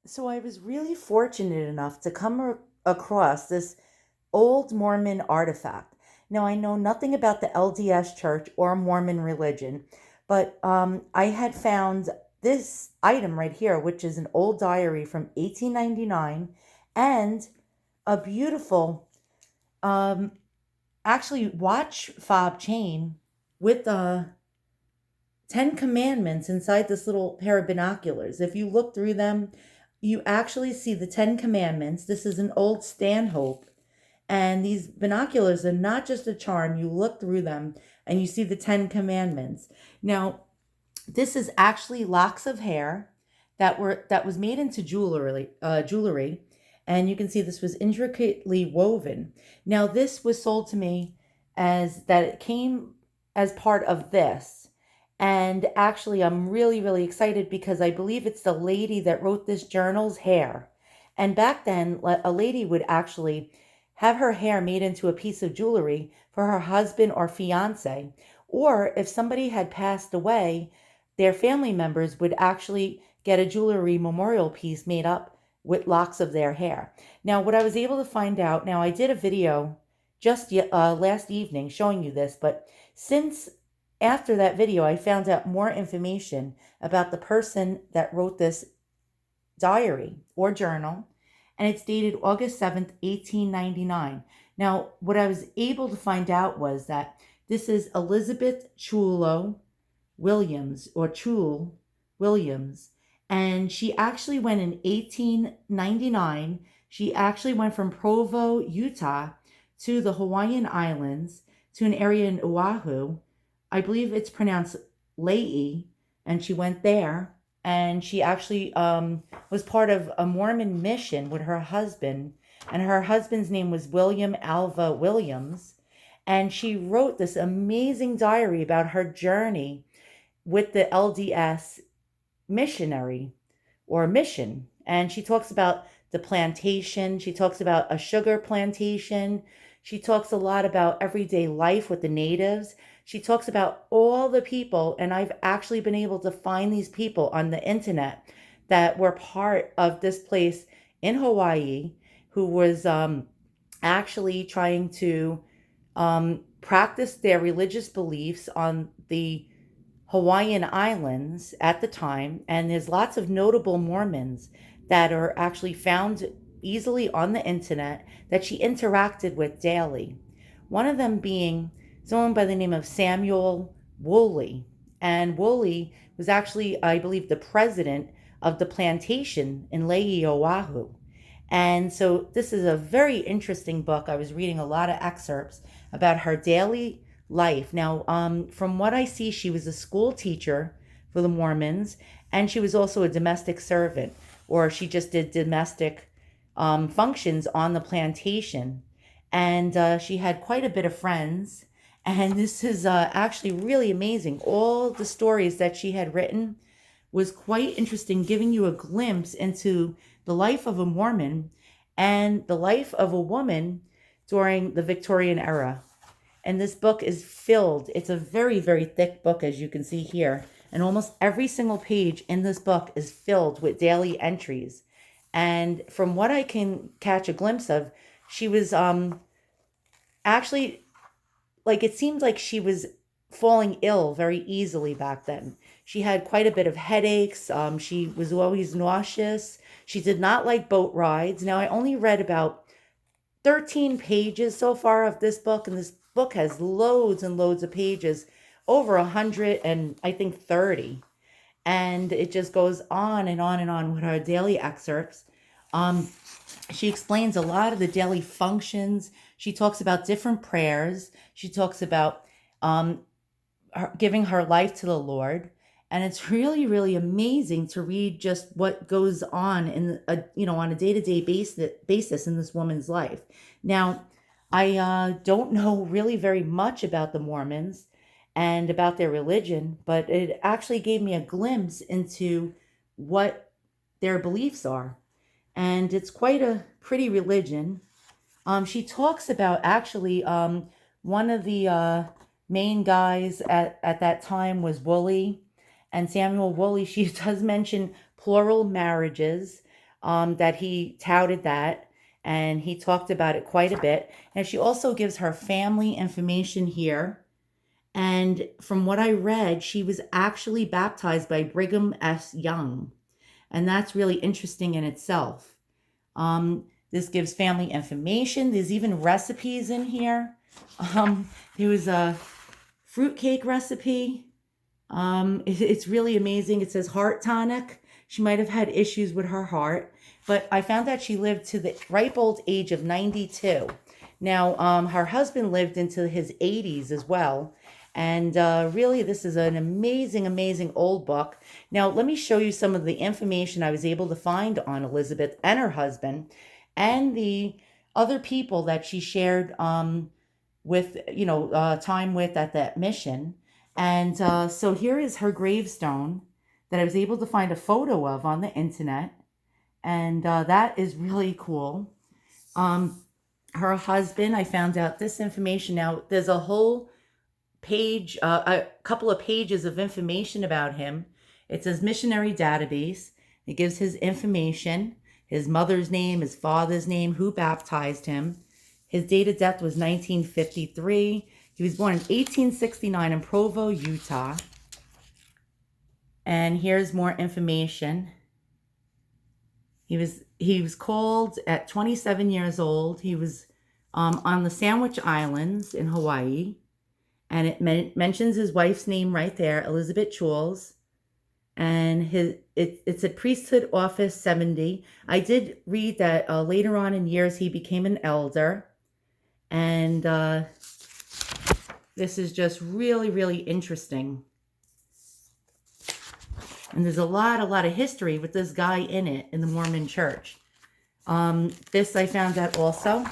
So I was really fortunate enough to across this old Mormon artifact. Now, I know nothing about the LDS church or Mormon religion, but I had found this item right here, which is an old diary from 1899 and a beautiful, um, actually, watch fob chain with the 10 commandments inside this little pair of binoculars. If you look through them, you actually see the 10 commandments. This is an old Stanhope. And these binoculars are not just a charm. You look through them and you see the 10 commandments. Now, this is actually locks of hair that was made into jewelry, and you can see this was intricately woven. Now, this was sold to me as that it came as part of this. And actually, I'm really, really excited because I believe it's the lady that wrote this journal's hair. And back then, a lady would actually have her hair made into a piece of jewelry for her husband or fiance. Or if somebody had passed away, their family members would actually get a jewelry memorial piece made up with locks of their hair. Now, what I was able to find out, now I did a video just last evening showing you this, but since after that video, I found out more information about the person that wrote this diary or journal, and it's dated August 7th, 1899. Now, what I was able to find out was that this is Elizabeth Chulo Williams, or Chul Williams, and she actually went in 1899. She actually went from Provo, Utah to the Hawaiian Islands to an area in Oahu. I believe it's pronounced La'i, and she went there, and she actually was part of a Mormon mission with her husband, and her husband's name was William Alva Williams, and she wrote this amazing diary about her journey with the LDS missionary or mission. And she talks about the plantation. She talks about a sugar plantation. She talks a lot about everyday life with the natives. She talks about all the people, and I've actually been able to find these people on the internet that were part of this place in Hawaii who was actually trying to practice their religious beliefs on the Hawaiian Islands at the time, and there's lots of notable Mormons that are actually found easily on the internet that she interacted with daily. One of them being someone by the name of Samuel Woolley. And Woolley was actually, I believe, the president of the plantation in La'i, Oahu. And so this is a very interesting book. I was reading a lot of excerpts about her daily life. Now, from what I see, she was a school teacher for the Mormons, and she was also a domestic servant, or she just did domestic functions on the plantation. And she had quite a bit of friends. And this is actually really amazing. All the stories that she had written was quite interesting, giving you a glimpse into the life of a Mormon and the life of a woman during the Victorian era. And this book is filled, it's a very, very thick book, as you can see here. And almost every single page in this book is filled with daily entries. And from what I can catch a glimpse of, she was actually, like, it seemed like she was falling ill very easily back then. She had quite a bit of headaches. She was always nauseous. She did not like boat rides. Now, I only read about 13 pages so far of this book, and this book has loads and loads of pages, over 100 and I think 30. And it just goes on and on and on with her daily excerpts. She explains a lot of the daily functions. She talks about different prayers. She talks about giving her life to the Lord. And it's really, really amazing to read just what goes on in on a day-to-day basis in this woman's life. Now, I don't know really very much about the Mormons and about their religion, but it actually gave me a glimpse into what their beliefs are. And it's quite a pretty religion. She talks about actually one of the main guys at that time was Woolley, and Samuel Woolley. She does mention plural marriages. that he touted that, and he talked about it quite a bit. And she also gives her family information here. And from what I read, she was actually baptized by Brigham S. Young. And that's really interesting in itself. This gives family information. There's even recipes in here. There was a fruitcake recipe. It's really amazing. It says heart tonic. She might have had issues with her heart, but I found that she lived to the ripe old age of 92. Now, her husband lived into his 80s as well. And really, this is an amazing, amazing old book. Now, let me show you some of the information I was able to find on Elizabeth and her husband and the other people that she shared with, time with at that mission. And so here is her gravestone that I was able to find a photo of on the internet. And that is really cool. Her husband, I found out this information. Now, there's a whole page, a couple of pages of information about him. It says missionary database. It gives his information, his mother's name, his father's name, who baptized him. His date of death was 1953. He was born in 1869 in Provo, Utah. And here's more information. He was called at 27 years old. He was on the Sandwich Islands in Hawaii. And it mentions his wife's name right there, Elizabeth Chules. And it's a priesthood office 70. I did read that later on in years he became an elder. And this is just really, really interesting. And there's a lot of history with this guy in it, in the Mormon church. This I found out also.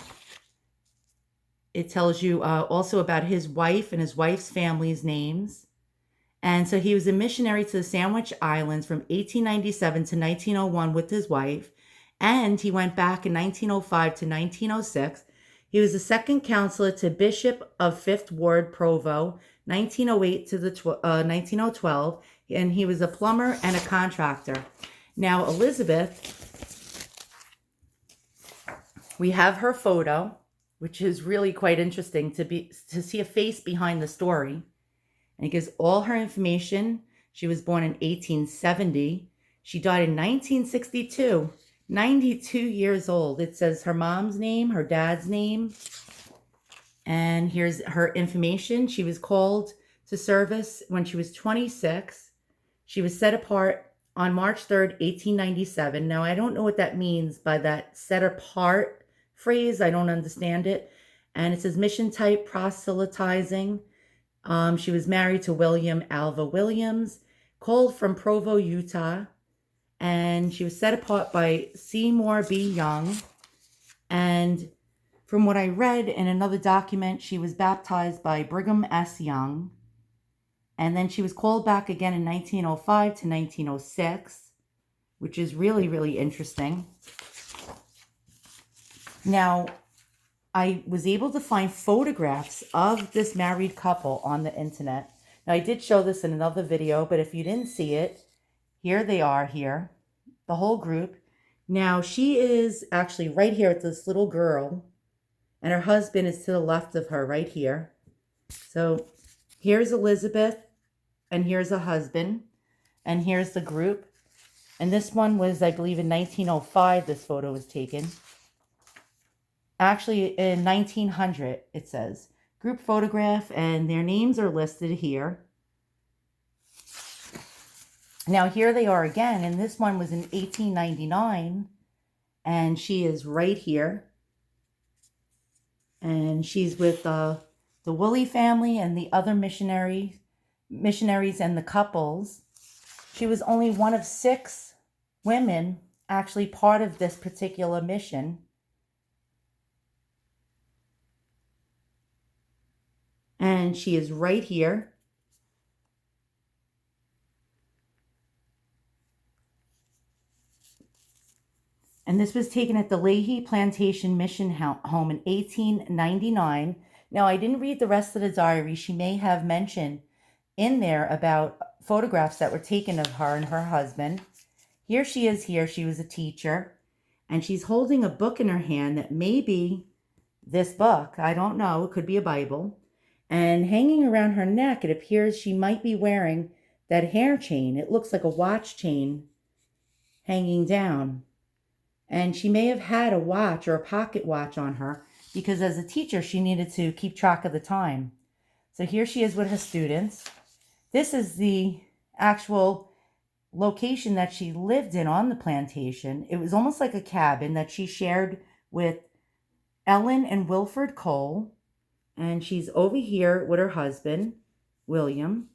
It tells you also about his wife and his wife's family's names. And so he was a missionary to the Sandwich Islands from 1897 to 1901 with his wife. And he went back in 1905 to 1906. He was the second counselor to Bishop of Fifth Ward, Provo, 1908 to 1912. And he was a plumber and a contractor. Now, Elizabeth, we have her photo, which is really quite interesting to see a face behind the story. And it gives all her information. She was born in 1870. She died in 1962, 92 years old. It says her mom's name, her dad's name. And here's her information. She was called to service when she was 26. She was set apart on March 3rd, 1897. Now, I don't know what that means by that set apart phrase. I don't understand it. And it says mission type proselytizing. She was married to William Alva Williams, called from Provo, Utah. And she was set apart by Seymour B. Young. And from what I read in another document, she was baptized by Brigham S. Young. And then she was called back again in 1905 to 1906, which is really, really interesting. Now, I was able to find photographs of this married couple on the internet. Now, I did show this in another video, but if you didn't see it, here they are here, the whole group. Now, she is actually right here with this little girl, and her husband is to the left of her right here. So here's Elizabeth, and here's a husband, and here's the group. And this one was, I believe, in 1905, this photo was taken. Actually, in 1900, it says. Group photograph, and their names are listed here. Now, here they are again, and this one was in 1899, and she is right here. And she's with the Woolley family and the other missionaries and the couples. She was only one of 6 women actually part of this particular mission. And she is right here. And this was taken at the Leahy Plantation Mission Home in 1899. Now, I didn't read the rest of the diary. She may have mentioned in there about photographs that were taken of her and her husband. Here she is here. She was a teacher. And she's holding a book in her hand that may be this book. I don't know. It could be a Bible. And hanging around her neck, it appears she might be wearing that hair chain. It looks like a watch chain hanging down. And she may have had a watch or a pocket watch on her because as a teacher, she needed to keep track of the time. So here she is with her students. This is the actual location that she lived in on the plantation. It was almost like a cabin that she shared with Ellen and Wilford Cole. And she's over here with her husband, William.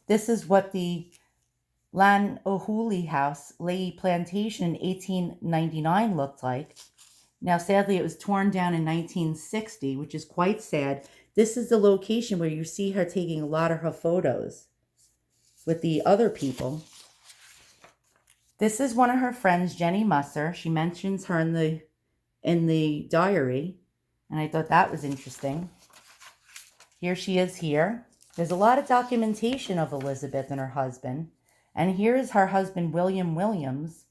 This is what the Lanohuli House, Leahy Plantation in 1899 looked like. Now, sadly, it was torn down in 1960, which is quite sad. This is the location where you see her taking a lot of her photos with the other people. This is one of her friends, Jenny Musser. She mentions her in the diary, and I thought that was interesting. Here she is here. There's a lot of documentation of Elizabeth and her husband. And here is her husband, William Williams.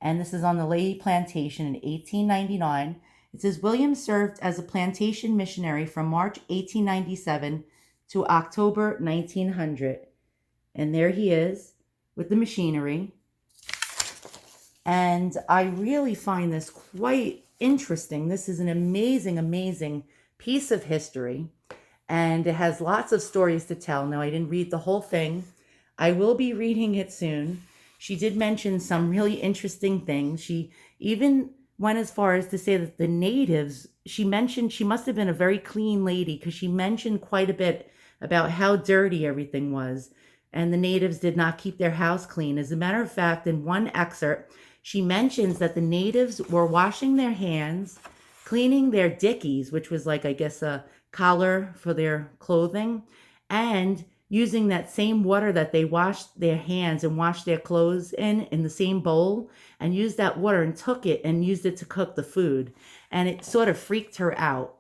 And this is on the Leahy Plantation in 1899. It says, William served as a plantation missionary from March 1897 to October 1900. And there he is with the machinery. And I really find this quite interesting. This is an amazing, amazing piece of history. And it has lots of stories to tell. Now, I didn't read the whole thing. I will be reading it soon. She did mention some really interesting things. She even went as far as to say that the natives, she mentioned she must have been a very clean lady because she mentioned quite a bit about how dirty everything was. And the natives did not keep their house clean. As a matter of fact, in one excerpt, she mentions that the natives were washing their hands, cleaning their dickies, which was like, I guess, a collar for their clothing, and using that same water that they washed their hands and washed their clothes in the same bowl, and used that water and took it and used it to cook the food. And it sort of freaked her out.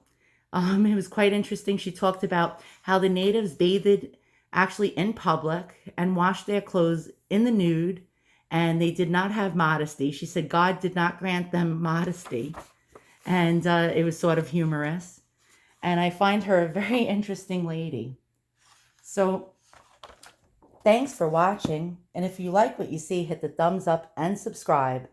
It was quite interesting. She talked about how the natives bathed actually in public and washed their clothes in the nude, and they did not have modesty. She said God did not grant them modesty. And it was sort of humorous. And I find her a very interesting lady. So thanks for watching. And if you like what you see, hit the thumbs up and subscribe.